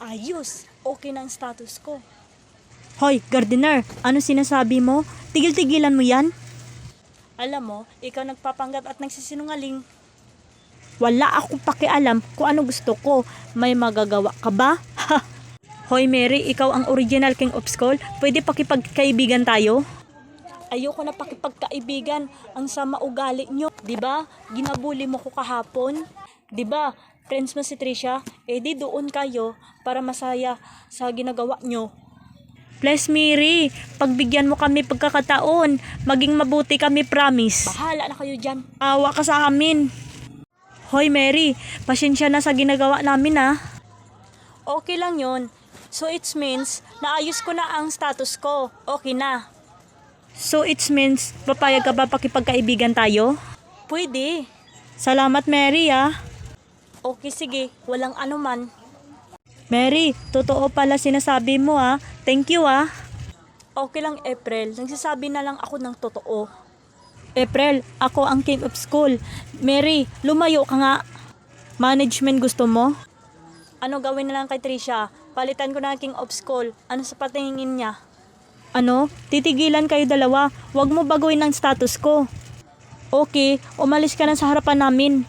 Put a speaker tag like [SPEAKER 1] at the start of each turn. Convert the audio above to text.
[SPEAKER 1] Ayos, okay na ang status ko.
[SPEAKER 2] Hoy, gardener, ano sinasabi mo? Tigil-tigilan mo yan?
[SPEAKER 1] Alam mo, ikaw nagpapanggap at nagsisinungaling.
[SPEAKER 2] Wala akong pakialam kung ano gusto ko. May magagawa ka ba? Ha! Hoy Mary, ikaw ang original king of school. Pwede pakipagkaibigan tayo?
[SPEAKER 1] Ayoko na pakipagkaibigan, ang sama ugali nyo. Diba, ginabuli mo ko kahapon? Diba, friends mo si Trisha? Eh di doon kayo para masaya sa ginagawa nyo.
[SPEAKER 2] Please Mary, pagbigyan mo kami pagkakataon. Maging mabuti kami, promise.
[SPEAKER 1] Bahala na kayo dyan.
[SPEAKER 2] Awa ka sa amin. Hoy Mary, pasensya na sa ginagawa namin ah.
[SPEAKER 1] Okay lang yon. So it means, naayos ko na ang status ko. Okay na.
[SPEAKER 2] So it means, papayag ka ba pakipagkaibigan tayo?
[SPEAKER 1] Pwede.
[SPEAKER 2] Salamat Mary ah.
[SPEAKER 1] Okay sige, walang anuman.
[SPEAKER 2] Mary, totoo pala sinasabi mo ah. Thank you ah.
[SPEAKER 1] Okay lang April, nagsasabi na lang ako ng totoo.
[SPEAKER 2] April, ako ang king of school. Mary, lumayo ka nga. Management gusto mo?
[SPEAKER 1] Ano gawin na lang kay Trisha? Palitan ko na ang king of school. Ano sa patingin niya?
[SPEAKER 2] Ano? Titigilan kayo dalawa. Huwag mo baguhin ang status ko. Okay, umalis ka na sa harapan namin.